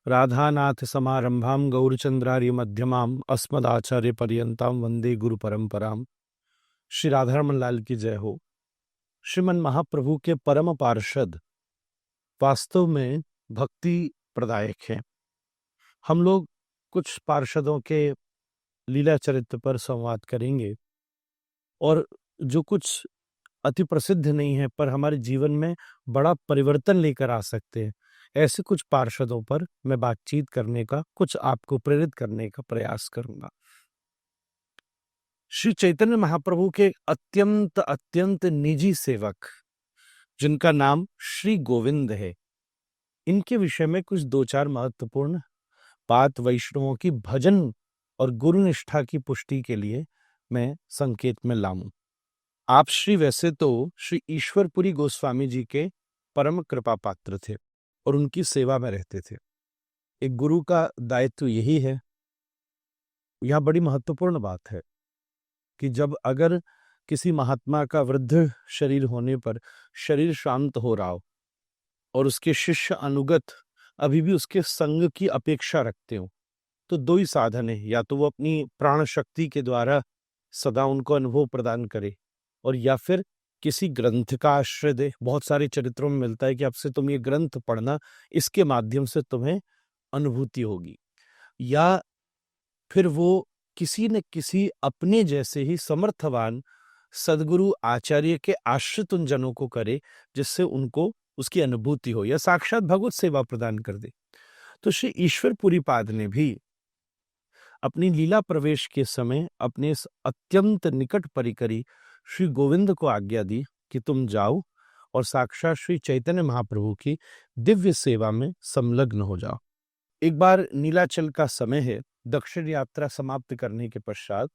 राधानाथ समारंभाम गौरचंद्रार्य मध्यमाम अस्मदाचार्य पर्यंताम वंदे गुरु परंपराम। श्री राधारमण लाल की जय हो। श्रीमन महाप्रभु के परम पार्षद वास्तव में भक्ति प्रदायक हैं। हम लोग कुछ पार्षदों के लीला चरित्र पर संवाद करेंगे और जो कुछ अति प्रसिद्ध नहीं है पर हमारे जीवन में बड़ा परिवर्तन लेकर आ सकते हैं, ऐसे कुछ पार्षदों पर मैं बातचीत करने का, कुछ आपको प्रेरित करने का प्रयास करूंगा। श्री चैतन्य महाप्रभु के अत्यंत अत्यंत निजी सेवक जिनका नाम श्री गोविंद है, इनके विषय में कुछ दो चार महत्वपूर्ण बात वैष्णवों की भजन और गुरु निष्ठा की पुष्टि के लिए मैं संकेत में लाऊं। आप श्री वैसे तो श्री ईश्वरपुरी गोस्वामी जी के परम कृपा पात्र थे और उनकी सेवा में रहते थे। एक गुरु का दायित्व यही है। यह बड़ी महत्वपूर्ण बात है कि जब अगर किसी महात्मा का वृद्ध शरीर होने पर शरीर शांत हो रहा हो और उसके शिष्य अनुगत अभी भी उसके संग की अपेक्षा रखते हो, तो दो ही साधन है। या तो वो अपनी प्राण शक्ति के द्वारा सदा उनको अनुभव प्रदान करे और या फिर किसी ग्रंथ का आश्रय दे। बहुत सारे चरित्रों में मिलता है कि अब से तुम ये ग्रंथ पढ़ना, इसके माध्यम से तुम्हें अनुभूति होगी। या फिर वो किसी न किसी अपने जैसे ही समर्थवान सदगुरु आचार्य के आश्रित उन जनों को करे जिससे उनको उसकी अनुभूति हो, या साक्षात भगवत सेवा प्रदान कर दे। तो श्री ईश्वरपुरी पाद ने भी अपनी लीला प्रवेश के समय अपने इस अत्यंत निकट परिकरी श्री गोविंद को आज्ञा दी कि तुम जाओ और साक्षात श्री चैतन्य महाप्रभु की दिव्य सेवा में संलग्न हो जाओ। एक बार नीलाचल का समय है। दक्षिण यात्रा समाप्त करने के पश्चात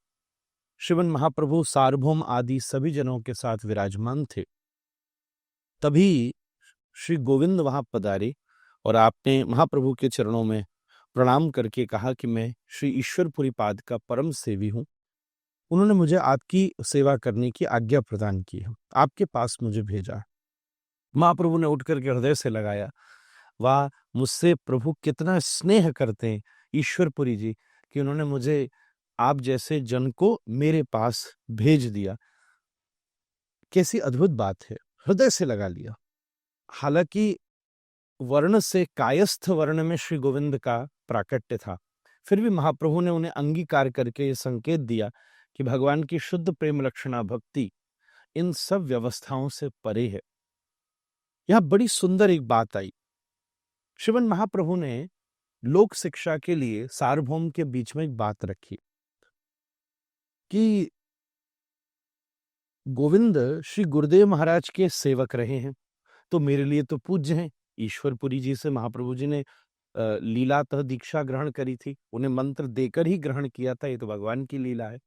श्रीमन महाप्रभु सार्वभौम आदि सभी जनों के साथ विराजमान थे। तभी श्री गोविंद वहां पधारे और आपने महाप्रभु के चरणों में प्रणाम करके कहा कि मैं श्री ईश्वरपुरी पाद का परम सेवी हूं। उन्होंने मुझे आपकी सेवा करने की आज्ञा प्रदान की है, आपके पास मुझे भेजा। महाप्रभु ने उठ करके हृदय से लगाया, वाह, मुझसे प्रभु कितना स्नेह करते हैं ईश्वरपुरी जी कि उन्होंने मुझे आप जैसे जन को मेरे पास भेज दिया। कैसी अद्भुत बात है, हृदय से लगा लिया। हालांकि वर्ण से कायस्थ वर्ण में श्री गोविंद का प्राकट्य था, फिर भी महाप्रभु ने उन्हें अंगीकार करके ये संकेत दिया कि भगवान की शुद्ध प्रेम लक्षणा भक्ति इन सब व्यवस्थाओं से परे है। यह बड़ी सुंदर एक बात आई। श्रीमन महाप्रभु ने लोक शिक्षा के लिए सार्वभौम के बीच में एक बात रखी कि गोविंद श्री गुरुदेव महाराज के सेवक रहे हैं, तो मेरे लिए तो पूज्य हैं। ईश्वरपुरी जी से महाप्रभु जी ने लीलातः दीक्षा ग्रहण करी थी, उन्हें मंत्र देकर ही ग्रहण किया था, ये तो भगवान की लीला है।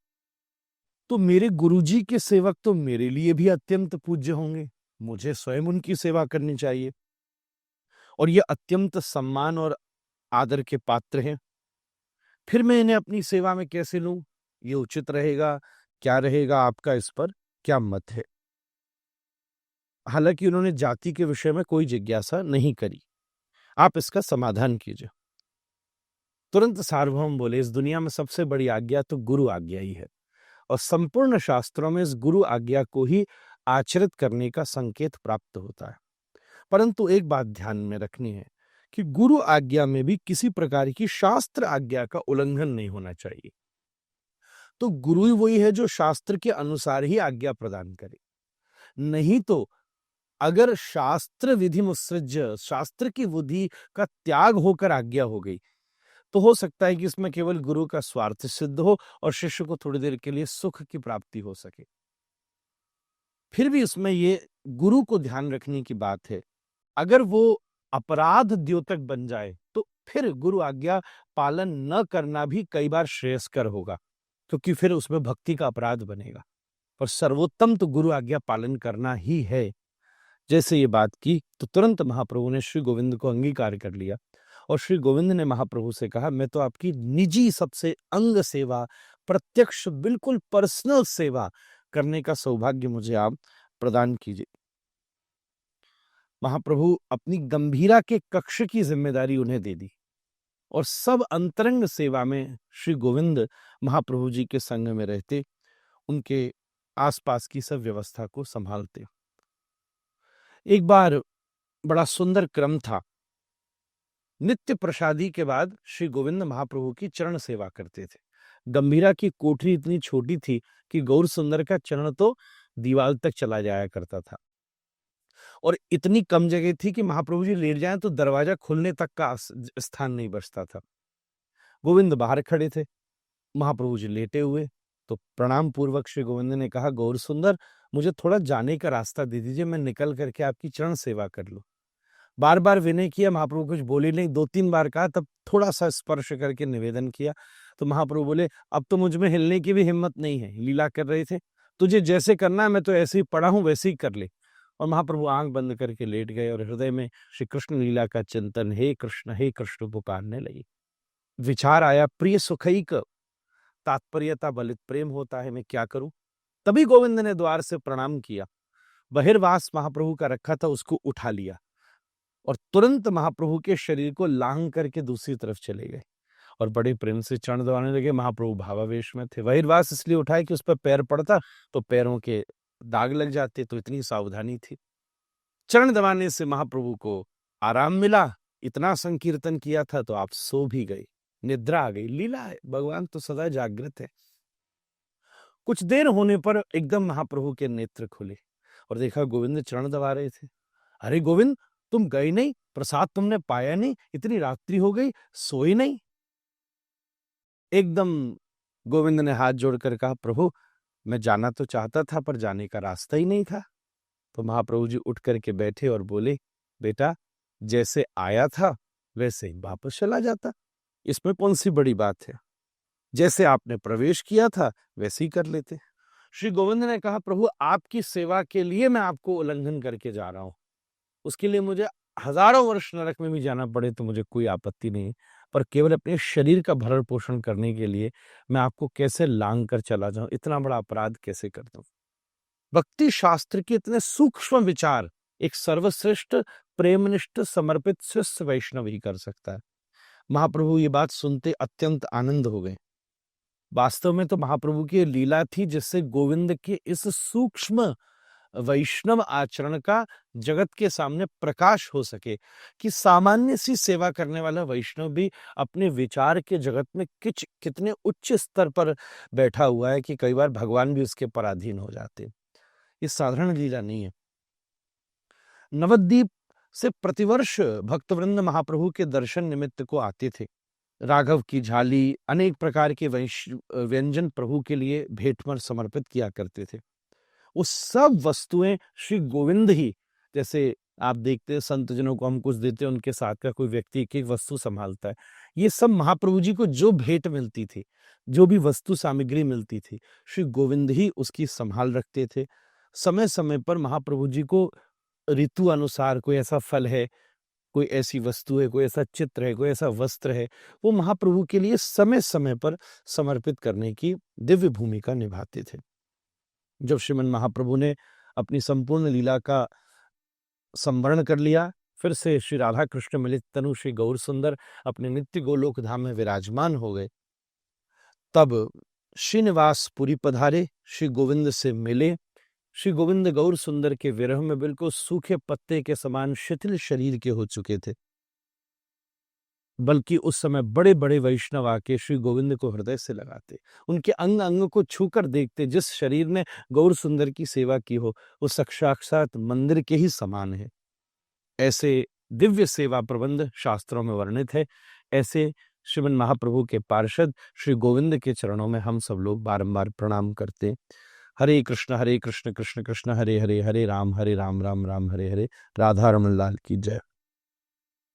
तो मेरे गुरुजी के सेवक तो मेरे लिए भी अत्यंत पूज्य होंगे, मुझे स्वयं उनकी सेवा करनी चाहिए और ये अत्यंत सम्मान और आदर के पात्र हैं। फिर मैं इन्हें अपनी सेवा में कैसे लूं? ये उचित रहेगा क्या रहेगा, आपका इस पर क्या मत है? हालांकि उन्होंने जाति के विषय में कोई जिज्ञासा नहीं करी, आप इसका समाधान कीजिए। तुरंत सार्वभौम बोले, इस दुनिया में सबसे बड़ी आज्ञा तो गुरु आज्ञा ही है और संपूर्ण शास्त्रों में इस गुरु आज्ञा को ही आचरित करने का संकेत प्राप्त होता है। परंतु एक बात ध्यान में रखनी है कि गुरु आज्ञा में भी किसी प्रकार की शास्त्र आज्ञा का उल्लंघन नहीं होना चाहिए। तो गुरु ही वही है जो शास्त्र के अनुसार ही आज्ञा प्रदान करे। नहीं तो अगर शास्त्र विधि मुत्सृज्य, शास्त्र की विधि का त्याग होकर आज्ञा हो गई, तो हो सकता है कि इसमें केवल गुरु का स्वार्थ सिद्ध हो और शिष्य को थोड़ी देर के लिए सुख की प्राप्ति हो सके। फिर भी इसमें ये गुरु को ध्यान रखने की बात है, अगर वो अपराध द्योतक बन जाए तो फिर गुरु आज्ञा पालन न करना भी कई बार श्रेयस्कर होगा, क्योंकि फिर उसमें भक्ति का अपराध बनेगा। पर सर्वोत्तम तो गुरु आज्ञा पालन करना ही है। जैसे ये बात की तो तुरंत महाप्रभु ने श्री गोविंद को अंगीकार कर लिया और श्री गोविंद ने महाप्रभु से कहा, मैं तो आपकी निजी सबसे अंग सेवा, प्रत्यक्ष बिल्कुल पर्सनल सेवा करने का सौभाग्य मुझे आप प्रदान कीजिए। महाप्रभु अपनी गंभीरा के कक्ष की जिम्मेदारी उन्हें दे दी और सब अंतरंग सेवा में श्री गोविंद महाप्रभु जी के संग में रहते, उनके आसपास की सब व्यवस्था को संभालते। एक बार बड़ा सुंदर क्रम था। नित्य प्रसादी के बाद श्री गोविंद महाप्रभु की चरण सेवा करते थे। गंभीरा की कोठरी इतनी छोटी थी कि गौर सुंदर का चरण तो दीवार तक चला जाया करता था, और इतनी कम जगह थी कि महाप्रभु जी लेट जाएं तो दरवाजा खुलने तक का स्थान नहीं बचता था। गोविंद बाहर खड़े थे, महाप्रभु जी लेटे हुए, तो प्रणाम पूर्वक श्री गोविंद ने कहा, गौर सुंदर, मुझे थोड़ा जाने का रास्ता दे दीजिए, मैं निकल करके आपकी चरण सेवा कर लूं। बार बार विनय किया, महाप्रभु कुछ बोले नहीं, 2-3 बार कहा, तब थोड़ा सा स्पर्श करके निवेदन किया, तो महाप्रभु बोले, अब तो मुझ में हिलने की भी हिम्मत नहीं है। लीला कर रहे थे, तुझे जैसे करना है, मैं तो ऐसे ही पड़ा हूं, वैसे ही कर ले। और महाप्रभु आंख बंद करके लेट गए और हृदय में श्री कृष्ण लीला का चिंतन, हे कृष्ण पुकारने लगी। विचार आया, प्रिय सुखैक तात्पर्यता बलित प्रेम होता है, मैं क्या करूं। तभी गोविंद ने द्वार से प्रणाम किया, बहिर्वास महाप्रभु का रखा था उसको उठा लिया और तुरंत महाप्रभु के शरीर को लांग करके दूसरी तरफ चले गए और बड़े प्रेम से चरण दबाने लगे। महाप्रभु भावावेश में थे। बहिर्वास इसलिए उठाए कि उस पर पैर पड़ता तो पैरों के दाग लग जाते, तो इतनी सावधानी थी। चरण दबाने से महाप्रभु को आराम मिला, इतना संकीर्तन किया था तो आप सो भी गए, निद्रा आ गई। लीला है, भगवान तो सदा जागृत है। कुछ देर होने पर एकदम महाप्रभु के नेत्र खुले और देखा गोविंद चरण दबा रहे थे। अरे गोविंद, तुम गए नहीं, प्रसाद तुमने पाया नहीं, इतनी रात्रि हो गई, सोए नहीं। एकदम गोविंद ने हाथ जोड़कर कहा, प्रभु मैं जाना तो चाहता था पर जाने का रास्ता ही नहीं था। तो महाप्रभु जी उठ करके बैठे और बोले, बेटा जैसे आया था वैसे ही वापस चला जाता, इसमें कौन सी बड़ी बात है। जैसे आपने प्रवेश किया था वैसे ही कर लेते। श्री गोविंद ने कहा, प्रभु आपकी सेवा के लिए मैं आपको उल्लंघन करके जा रहा हूं, उसके लिए मुझे हजारों वर्ष नरक में भी जाना पड़े तो मुझे कोई आपत्ति नहीं, पर केवल अपने शरीर का भरण पोषण करने के लिए मैं आपको कैसे लांग कर चला जाऊं, इतना बड़ा अपराध कैसे कर दूं। भक्ति शास्त्र के इतने सूक्ष्म विचार एक सर्वश्रेष्ठ प्रेमनिष्ठ समर्पित शिष्य वैष्णव ही कर सकता है। महाप्रभु ये बात सुनते अत्यंत आनंद हो गए। वास्तव में तो महाप्रभु की लीला थी जिससे गोविंद के इस सूक्ष्म वैष्णव आचरण का जगत के सामने प्रकाश हो सके कि सामान्य सी सेवा करने वाला वैष्णव भी अपने विचार के जगत में कितने उच्च स्तर पर बैठा हुआ है कि कई बार भगवान भी उसके पराधीन हो जाते। ये साधारण लीला नहीं है। नवद्वीप से प्रतिवर्ष भक्तवृंद महाप्रभु के दर्शन निमित्त को आते थे। राघव की झाली, अनेक प्रकार के व्यंजन प्रभु के लिए भेंट में समर्पित किया करते थे। वो सब वस्तुएं श्री गोविंद ही, जैसे आप देखते हैं संत जनों को हम कुछ देते हैं, उनके साथ का कोई व्यक्ति एक एक वस्तु संभालता है, ये सब महाप्रभु जी को जो भेंट मिलती थी, जो भी वस्तु सामग्री मिलती थी, श्री गोविंद ही उसकी संभाल रखते थे। समय समय पर महाप्रभु जी को ऋतु अनुसार कोई ऐसा फल है, कोई ऐसी वस्तु है, कोई ऐसा चित्र है, कोई ऐसा वस्त्र है, वो महाप्रभु के लिए समय समय पर समर्पित करने की दिव्य भूमिका निभाते थे। जब श्रीमन महाप्रभु ने अपनी संपूर्ण लीला का संवरण कर लिया, फिर से श्री राधा कृष्ण मिलित तनु श्री गौर सुंदर अपने नित्य गोलोक धाम में विराजमान हो गए, तब श्रीनिवास पुरी पधारे, श्री गोविंद से मिले। श्री गोविंद गौर सुंदर के विरह में बिल्कुल सूखे पत्ते के समान शिथिल शरीर के हो चुके थे, बल्कि उस समय बड़े बड़े वैष्णव आके श्री गोविंद को हृदय से लगाते, उनके अंग अंग को छूकर देखते। जिस शरीर ने गौर सुंदर की सेवा की हो वो साक्षात मंदिर के ही समान है। ऐसे दिव्य सेवा प्रबंध शास्त्रों में वर्णित है। ऐसे श्रीमन महाप्रभु के पार्षद श्री गोविंद के चरणों में हम सब लोग बारंबार प्रणाम करते। हरे कृष्ण कृष्ण कृष्ण हरे हरे, हरे राम राम राम हरे हरे। राधा रमन लाल की जय।